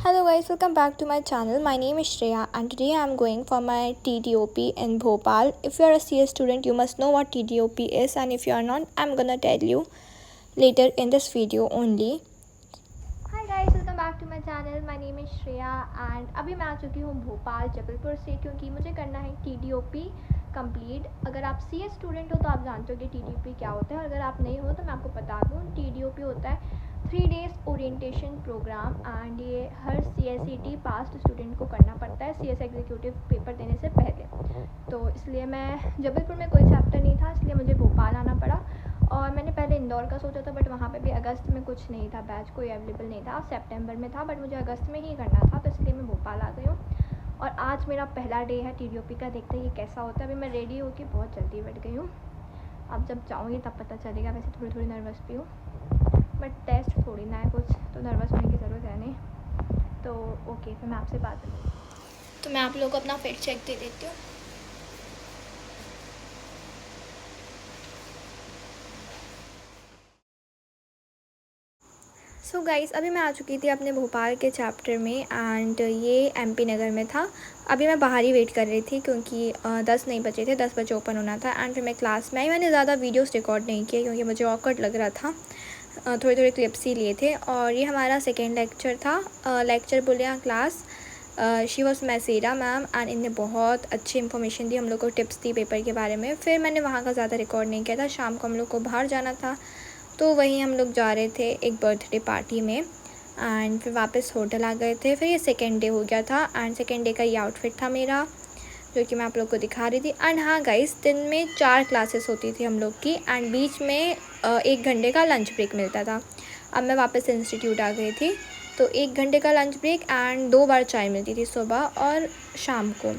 Hello guys, welcome back to my channel. My name is Shreya and today I am going for my TDOP in Bhopal. If you are a CS student, you must know what TDOP is, and if you are not, I am gonna tell you later in this video only. Hi guys, welcome back to my channel. My name is Shreya and अभी मैं आ चुकी हूँ भोपाल जबलपुर से, क्योंकि मुझे करना है TDOP complete. अगर आप CS स्टूडेंट हो तो आप जानते हो कि TDOP क्या होता है, और अगर आप नहीं हो तो मैं आपको बता दूँ TDOP होता है 3 डेज़ ओरिएंटेशन प्रोग्राम, एंड ये हर CSET पास्ट स्टूडेंट को करना पड़ता है CS एग्जीक्यूटिव पेपर देने से पहले। तो इसलिए मैं जबलपुर में कोई चैप्टर नहीं था, इसलिए मुझे भोपाल आना पड़ा। और मैंने पहले इंदौर का सोचा था, बट वहाँ पे भी अगस्त में कुछ नहीं था, बैच कोई अवेलेबल नहीं था, सितंबर में था, बट मुझे अगस्त में ही करना था, तो इसलिए मैं भोपाल आ गई हूँ। और आज मेरा पहला डे है TDOP का, देखते हैं ये कैसा होता है। अभी मैं रेडी होकर बहुत जल्दी बैठ गई हूँ, अब जब जाऊँगी तब पता चलेगा। वैसे थोड़ी नर्वस भी हूँ, बट टेस्ट थोड़ी ना है कुछ, तो नर्वस होने की ज़रूरत है नहीं। तो ओके, फिर मैं आपसे बात करूँ। तो मैं आप लोगों को अपना फिट चेक दे देती हूँ। सो गाइस, अभी मैं आ चुकी थी अपने भोपाल के चैप्टर में, एंड ये MP नगर में था। अभी मैं बाहर ही वेट कर रही थी, क्योंकि 10 नहीं बजे थे, 10 बजे ओपन होना था। एंड फिर मैं क्लास में आई। मैंने ज़्यादा वीडियोस रिकॉर्ड नहीं किए क्योंकि मुझे ऑकवर्ड लग रहा था, थोड़े क्लिप्स ही लिए थे। और ये हमारा सेकेंड लेक्चर था, लेक्चर बोले या क्लास। शी वॉज मैसेरा मैम, एंड इनने बहुत अच्छी इन्फॉर्मेशन दी, हम लोग को टिप्स दी पेपर के बारे में। फिर मैंने वहाँ का ज़्यादा रिकॉर्ड नहीं किया था, शाम को हम लोग को बाहर जाना था, तो वहीं हम लोग जा रहे थे एक बर्थडे पार्टी में, एंड फिर वापस होटल आ गए थे। फिर ये सेकेंड डे हो गया था, एंड सेकेंड डे का ये आउटफिट था मेरा, जो कि मैं आप लोग को दिखा रही थी। एंड हाँ गाइस, दिन में 4 क्लासेस होती थी हम लोग की, एंड बीच में 1 घंटे का लंच ब्रेक मिलता था। अब मैं वापस इंस्टीट्यूट आ गई थी, तो 1 घंटे का लंच ब्रेक एंड 2 बार चाय मिलती थी, सुबह और शाम को।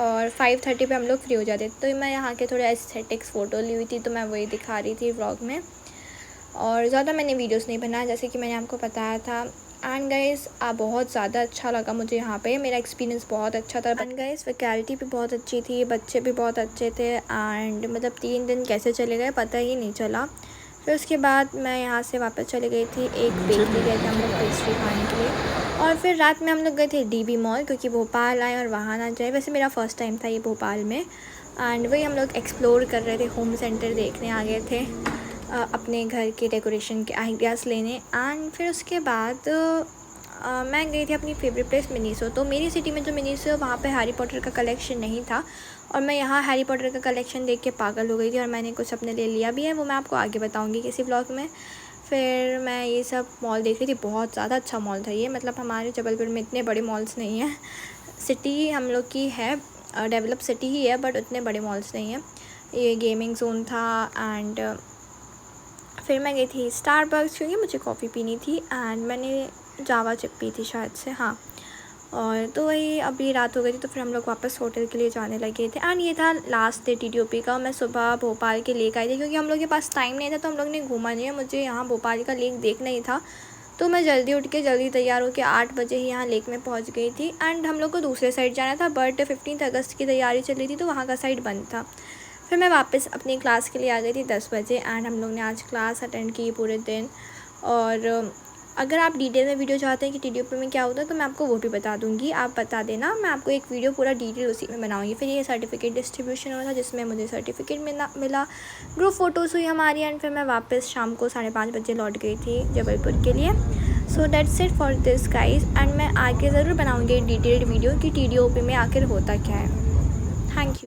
और 5:30 पे हम लोग फ्री हो जाते थे। तो मैं यहाँ के थोड़े एस्थेटिक्स फ़ोटो ली हुई थी, तो मैं वही दिखा रही थी व्लॉग में। और ज़्यादा मैंने वीडियोस नहीं बनाया, जैसे कि मैंने आपको बताया था। एंड गाइस, बहुत ज़्यादा अच्छा लगा मुझे यहाँ पे, मेरा एक्सपीरियंस बहुत अच्छा था। एंड गाइस, फैकल्टी भी बहुत अच्छी थी, बच्चे भी बहुत अच्छे थे, एंड मतलब 3 दिन कैसे चले गए पता ही नहीं चला। फिर उसके बाद मैं यहाँ से वापस चली गई थी, एक बेकरी गए थे हम लोग पेस्ट्री खाने के लिए। और फिर रात में हम लोग गए थे DB मॉल, क्योंकि भोपाल आए और वहाँ ना जाए। वैसे मेरा फ़र्स्ट टाइम था ये भोपाल में, एंड वही हम लोग एक्सप्लोर कर रहे थे, होम सेंटर देखने आ गए थे, अपने घर के डेकोरेशन के आइडियाज़ लेने। एंड फिर उसके बाद मैं गई थी अपनी फेवरेट प्लेस मिनीसो। तो मेरी सिटी में जो मिनीसो है, वहाँ पे हैरी पॉटर का कलेक्शन नहीं था, और मैं यहाँ हैरी पॉटर का कलेक्शन देख के पागल हो गई थी, और मैंने कुछ अपने लिए लिया भी है, वो मैं आपको आगे बताऊँगी किसी व्लॉग में। फिर मैं ये सब मॉल देख रही थी, बहुत ज़्यादा अच्छा मॉल था ये। मतलब हमारे जबलपुर में इतने बड़े मॉल्स नहीं हैं, सिटी हम लोग की है, डेवलप सिटी ही है, बट उतने बड़े मॉल्स नहीं हैं। ये गेमिंग जोन था, एंड फिर मैं गई थी स्टारबक्स, क्योंकि मुझे कॉफ़ी पीनी थी, एंड मैंने जावा चिप पी थी शायद से, हाँ। और तो वही अभी रात हो गई थी, तो फिर हम लोग वापस होटल के लिए जाने लगे थे। एंड ये था लास्ट डे TDOP का। मैं सुबह भोपाल के लेक आई थी, क्योंकि हम लोग के पास टाइम नहीं था, तो हम लोग ने घूमा नहीं है। मुझे यहाँ भोपाल का लेक देखना ही था, तो मैं जल्दी उठ के जल्दी तैयार होकर 8 बजे ही यहाँ लेक में पहुँच गई थी। एंड हम लोग को दूसरे साइड जाना था, बट 15 अगस्त की तैयारी चल रही थी, तो वहाँ का साइड बंद था। फिर मैं वापस अपनी क्लास के लिए आ गई थी 10 बजे, एंड हम लोग ने आज क्लास अटेंड की पूरे दिन। और अगर आप डिटेल में वीडियो चाहते हैं कि TDOP में क्या होता है, तो मैं आपको वो भी बता दूंगी, आप बता देना, मैं आपको एक वीडियो पूरा डिटेल उसी में बनाऊंगी। फिर ये सर्टिफिकेट डिस्ट्रीब्यूशन हुआ था, जिसमें मुझे सर्टिफिकेट मिला, ग्रुप फ़ोटोज़ हुई हमारी, एंड फिर मैं वापस शाम को 5:30 बजे लौट गई थी जबलपुर के लिए। So that's it for this guys, and मैं आगे ज़रूर बनाऊँगी डिटेल्ड वीडियो कि TDOP में आखिर होता क्या है। Thank you.